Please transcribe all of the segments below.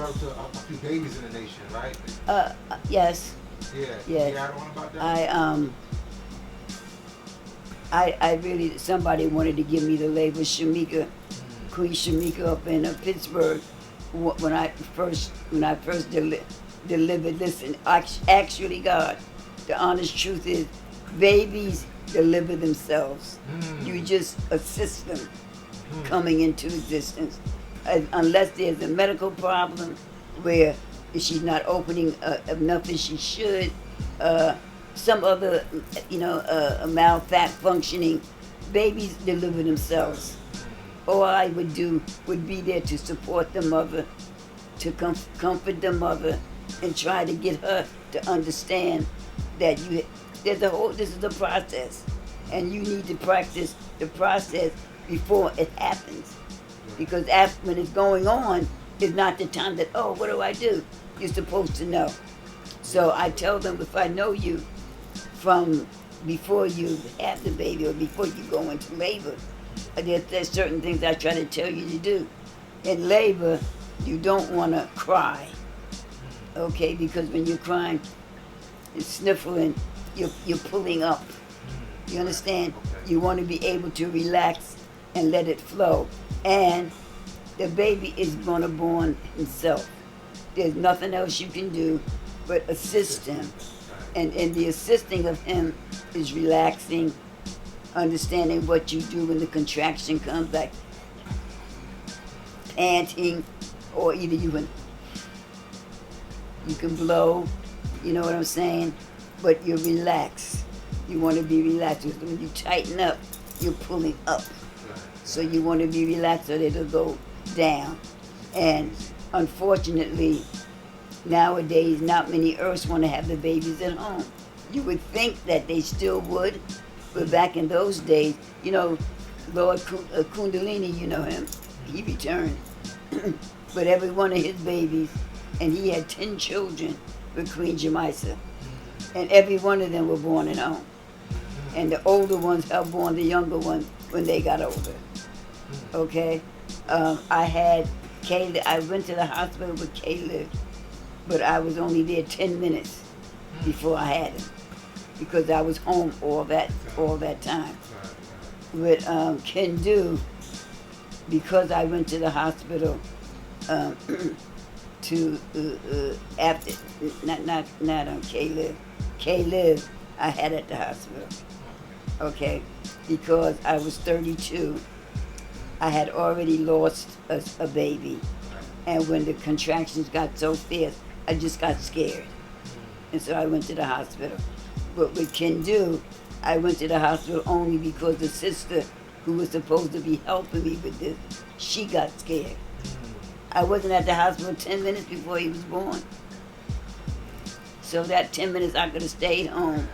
birth to a few babies in the nation, right? Yes. Yeah. Yeah. You add on about that? I really, somebody wanted to give me the label Shamika, Queen Shamika up in Pittsburgh. When I first delivered. Listen, actually, God, the honest truth is, babies deliver themselves. You just assist them coming into existence, unless there's a medical problem where she's not opening enough as she should. Some other, malfunctioning, babies deliver themselves. All I would do would be there to support the mother, to comfort the mother, and try to get her to understand that this is a process, and you need to practice the process before it happens. Because when it's going on, is not the time that, oh, what do I do? You're supposed to know. So I tell them, if I know you from before you have the baby or before you go into labor, there's certain things I try to tell you to do. In labor, you don't want to cry, okay? Because when you're crying, you're sniffling, you're pulling up. You understand? You want to be able to relax and let it flow. And the baby is going to born himself. There's nothing else you can do but assist him. And the assisting of him is relaxing, understanding what you do when the contraction comes, like panting, or either you can blow, you know what I'm saying? But you're relaxed. You want to be relaxed. When you tighten up, you're pulling up. So you want to be relaxed so that it'll go down. And unfortunately, nowadays, not many Earths want to have the babies at home. You would think that they still would, but back in those days, Lord Kundalini, you know him, he returned. But every one of his babies, and he had 10 children with Queen Jamisa, and every one of them were born at home. And the older ones helped born the younger ones when they got older. Okay? I went to the hospital with Caleb, but I was only there 10 minutes before I had him, because I was home all that time. With Kendu, because I went to the hospital after not on Caleb I had at the hospital, okay, because I was 32. I had already lost a baby, and when the contractions got so fierce, I just got scared, and so I went to the hospital. But with Kendu, I went to the hospital only because the sister who was supposed to be helping me with this, she got scared. I wasn't at the hospital 10 minutes before he was born. So that 10 minutes I could have stayed home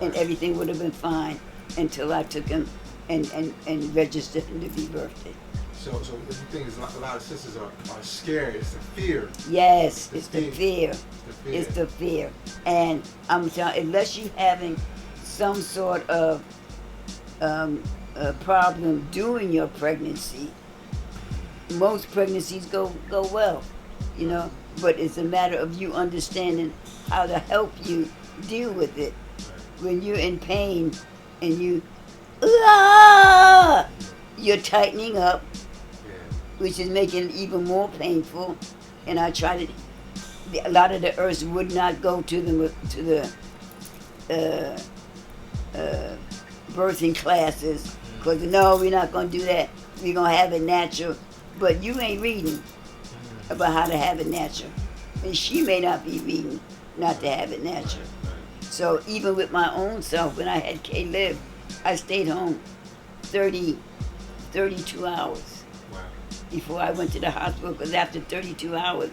and everything would have been fine until I took him and registered him to be birthed. So the thing is, a lot of sisters are scared. It's the fear. Yes, it's the fear. It's the fear. And I'm telling you, unless you're having some sort of a problem during your pregnancy, most pregnancies go well, but it's a matter of you understanding how to help you deal with it. When you're in pain and you're tightening up, which is making it even more painful. And I try a lot of the Earths would not go to the birthing classes, because no, we're not going to do that. We're going to have it natural. But you ain't reading about how to have it natural. And she may not be reading not to have it natural. So even with my own self, when I had Caleb, I stayed home 32 hours before I went to the hospital, because after 32 hours,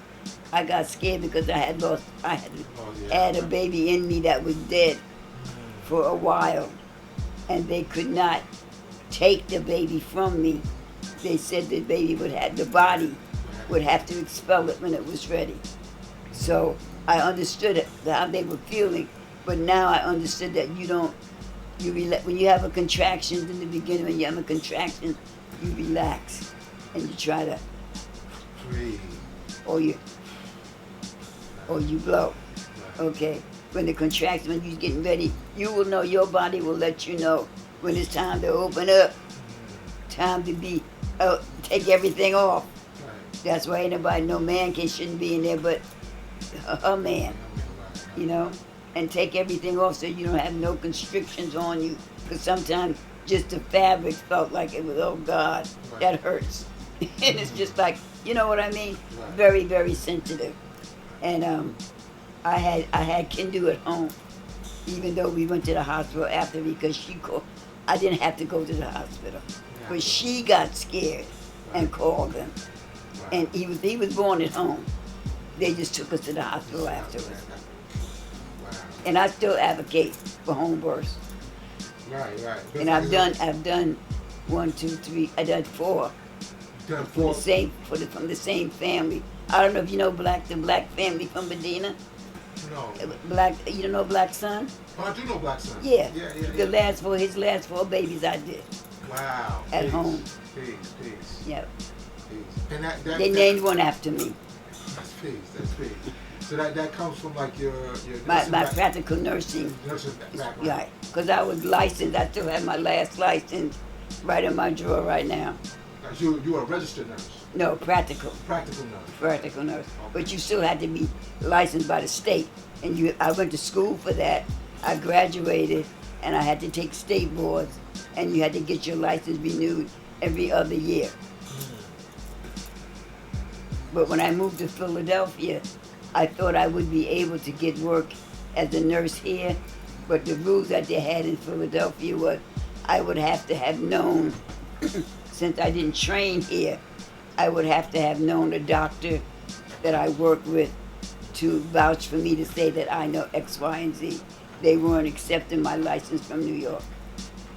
I got scared because I had a baby in me that was dead for a while, and they could not take the baby from me. They said the body would have to expel it when it was ready. So I understood how they were feeling, but now I understood that when you have a contraction in the beginning, when you have a contraction, you relax and you try to breathe. Or you or you blow. Okay? When the contraction, when you're getting ready, you will know, your body will let you know when it's time to open up, time to be, take everything off. Right. That's why anybody, no man shouldn't be in there but a man, you know? And take everything off so you don't have no constrictions on you. Because sometimes just the fabric felt like it was, oh God, Right. that hurts. And it's just like, you know what I mean? Right. Very, very sensitive. And I had Kindu at home, even though we went to the hospital after because she called. I didn't have to go to the hospital, but she got scared and called them. Wow. And he was born at home. They just took us to the hospital afterwards. Wow. And I still advocate for home births. Right, right. And I've done 1, 2, 3. I done 4 Done from the 4. same from the same family. I don't know if you know the black family from Medina. No. You don't know Black Son? Oh, I do know Black Son. Yeah. Yeah. His last 4 babies I did Wow. at Peace. home. Peace. Yeah. Peace. And that They named one after me. That's peace. That's peace. So that comes from like your My nursing practical nursing. nursing background. Right. Because I was licensed. I still have my last license right in my drawer right now. Like you are a registered nurse, No, practical. practical nurse. Practical nurse. But you still had to be licensed by the state. And I went to school for that. I graduated and I had to take state boards and you had to get your license renewed every other year. But when I moved to Philadelphia, I thought I would be able to get work as a nurse here. But the rules that they had in Philadelphia was I would have to have known, since I didn't train here, I would have to have known a doctor that I worked with to vouch for me to say that I know X, Y, and Z. They weren't accepting my license from New York.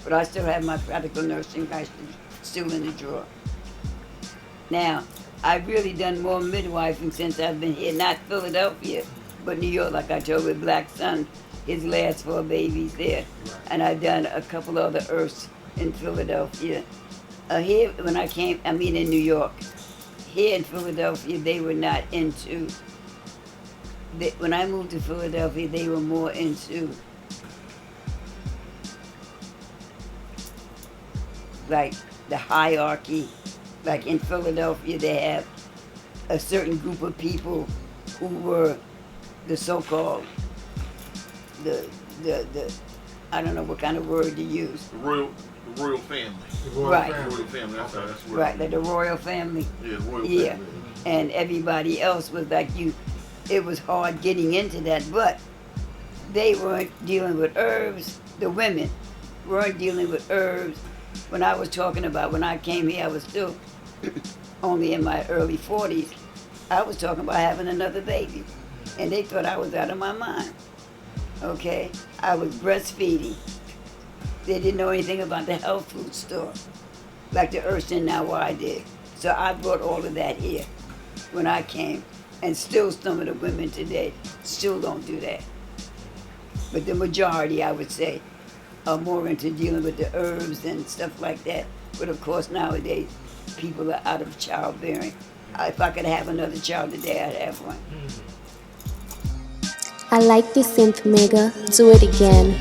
But I still have my practical nursing license still in the drawer. Now, I've really done more midwifing since I've been here, not Philadelphia, but New York, like I told with Black Son, his last 4 babies there. And I've done a couple other IRFs in Philadelphia. Here, when I came, in New York, here in Philadelphia, they were not into, when I moved to Philadelphia, they were more into, like, the hierarchy. Like in Philadelphia, they have a certain group of people who were the so-called, the I don't know what kind of word to use. The royal family. The royal Right. family. Royal family. That's what Right, like the royal family. Yeah, the royal Yeah. family. And everybody else was like it was hard getting into that, but they weren't dealing with herbs. The women weren't dealing with herbs. When I was talking about when I came here, I was still only in my early 40s. I was talking about having another baby. And they thought I was out of my mind. Okay? I was breastfeeding. They didn't know anything about the health food store, like the Urshan now I did. So I brought all of that here when I came. And still some of the women today still don't do that. But the majority, I would say, are more into dealing with the herbs and stuff like that. But of course nowadays, people are out of childbearing. If I could have another child today, I'd have one. I like this synth, Mega. Do it again.